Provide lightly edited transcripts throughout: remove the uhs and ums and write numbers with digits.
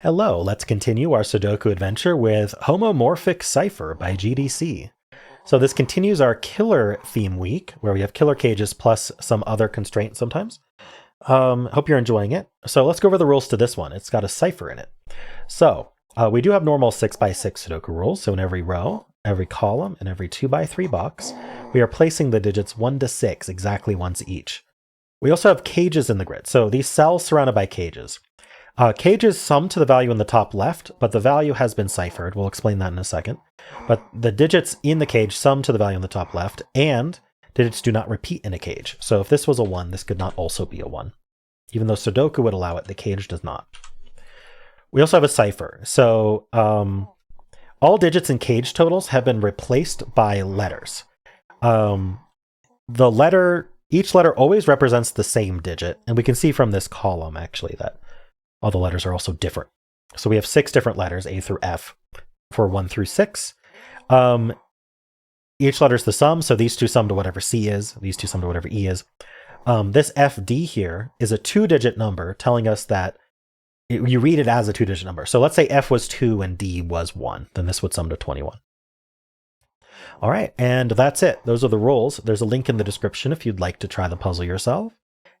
Hello, let's continue our Sudoku adventure with Homomorphic Cipher by GDC. So this continues our killer theme week, where we have killer cages plus some other constraints sometimes. Hope you're enjoying it. So let's go over the rules to this one. It's got a cipher in it. So we do have normal 6x6 Sudoku rules. So in every row, every column, and every 2x3 box, we are placing the digits 1 to 6 exactly once each. We also have cages in the grid. So these cells surrounded by cages. Cages sum to the value in the top left, but the value has been ciphered. We'll explain that in a second. But the digits in the cage sum to the value in the top left, and digits do not repeat in a cage. So if this was a 1, this could not also be a 1. Even though Sudoku would allow it, the cage does not. We also have a cipher. So all digits in cage totals have been replaced by letters. Each letter always represents the same digit, and we can see from this column actually that all the letters are also different. So we have 6 different letters, A through F, for 1 through 6. Each letter is the sum, so these two sum to whatever C is, these two sum to whatever E is. This FD here is a 2-digit number telling us that you read it as a 2-digit number. So let's say F was 2 and D was 1, then this would sum to 21. All right, and that's it. Those are the rules. There's a link in the description if you'd like to try the puzzle yourself.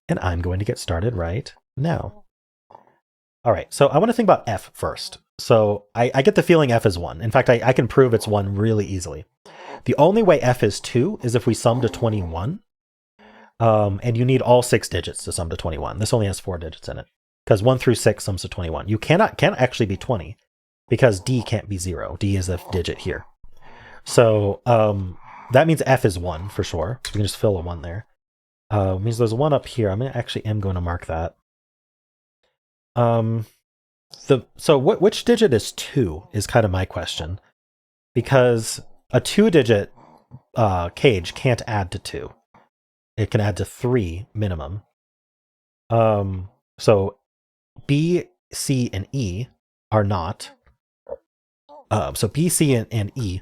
And I'm going to get started right now. All right, so I want to think about F first. So I get the feeling F is 1. In fact, I can prove it's 1 really easily. The only way F is 2 is if we sum to 21. And you need all 6 digits to sum to 21. This only has 4 digits in it, because 1 through 6 sums to 21. You can't actually be 20, because D can't be 0. D is a digit here. So that means F is 1 for sure. So we can just fill a 1 there. Means there's a 1 up here. I am going to mark that. Which digit is 2 is kind of my question, because a 2-digit cage can't add to 2. It can add to 3 minimum. So B, C, and E are not. So B, C, and E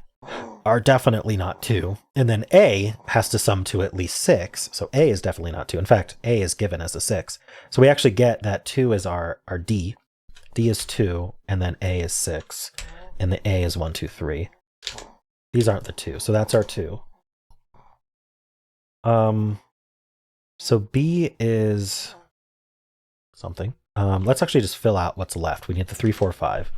are definitely not 2. And then A has to sum to at least 6. So A is definitely not 2. In fact, A is given as a 6. So we actually get that 2 is our D. D is 2, and then A is 6. And the A is 1, 2, 3. These aren't the 2. So that's our 2. So B is something. Let's actually just fill out what's left. We need the 3, 4, 5.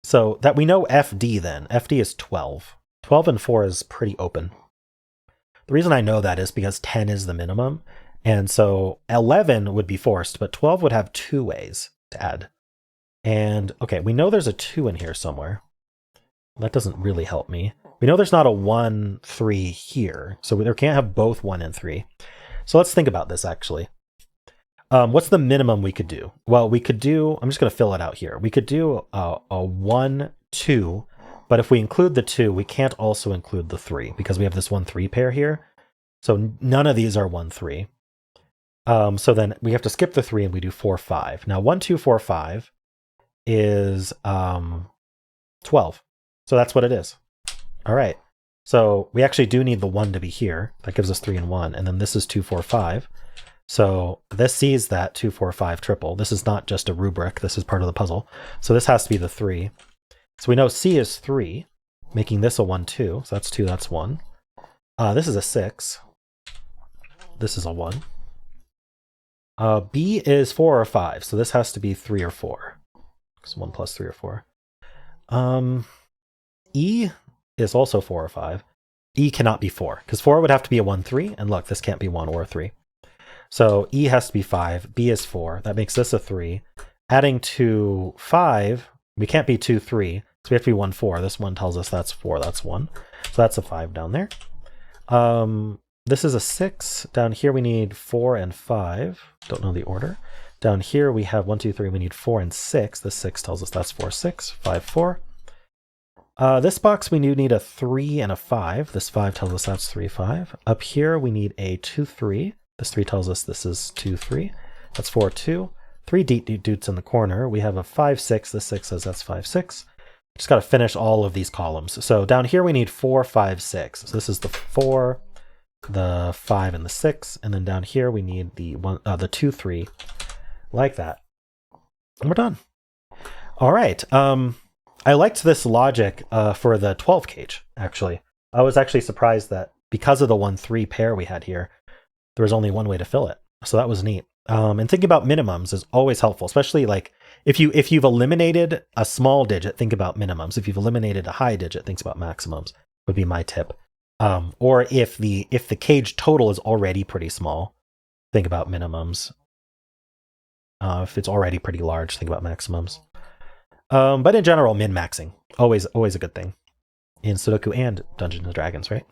So that we know FD then. FD is 12. 12 and 4 is pretty open. The reason I know that is because 10 is the minimum. And so 11 would be forced, but 12 would have 2 ways to add. And okay, we know there's a 2 in here somewhere. That doesn't really help me. We know there's not a 1, 3 here. So we can't have both 1 and 3. So let's think about this actually. What's the minimum we could do? Well, we could do, I'm just going to fill it out here. We could do a 1, 2, but if we include the 2, we can't also include the 3 because we have this 1, 3 pair here. So none of these are 1, 3. So then we have to skip the 3 and we do 4, 5. Now 1, 2, 4, 5 is 12. So that's what it is. All right. So we actually do need the 1 to be here. That gives us 3 and 1. And then this is 2, 4, 5. So this sees that 2, 4, 5 triple. This is not just a rubric. This is part of the puzzle. So this has to be the 3. So we know C is 3, making this a 1, 2. So that's 2, that's 1. This is a 6. This is a 1. B is 4 or 5. So this has to be 3 or 4. So 1 plus 3 or 4. E is also 4 or 5. E cannot be 4, because 4 would have to be a 1, 3. And look, this can't be 1 or 3. So E has to be 5, B is 4, that makes this a 3. Adding to 5, we can't be 2, 3, so we have to be 1, 4. This one tells us that's 4, that's 1. So that's a 5 down there. This is a 6. Down here we need 4 and 5. Don't know the order. Down here we have 1, 2, 3, we need 4 and 6. This 6 tells us that's 4, 6, 5, 4. This box we need a 3 and a 5. This 5 tells us that's 3, 5. Up here we need a 2, 3. This 3 tells us this is 2, 3. That's 4, 2. 3 dudes in the corner. We have a 5, 6. This 6 says that's 5, 6. Just got to finish all of these columns. So down here we need 4, 5, 6. So this is the 4, the 5, and the 6. And then down here we need the 2, 3, like that. And we're done. All right. I liked this logic for the 12 cage, actually. I was actually surprised that because of the 1-3 pair we had here, there was only one way to fill it. So that was neat. And thinking about minimums is always helpful, especially like if you've eliminated a small digit, think about minimums. If you've eliminated a high digit, think about maximums, would be my tip. Or if the cage total is already pretty small, think about minimums. If it's already pretty large, think about maximums. But in general, min-maxing, always a good thing in Sudoku and Dungeons and Dragons, right?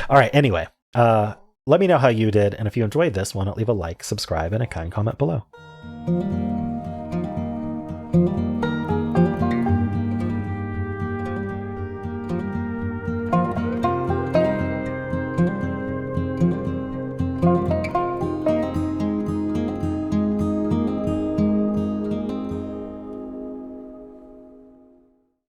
All right, anyway, let me know how you did, and if you enjoyed this, why not leave a like, subscribe, and a kind comment below.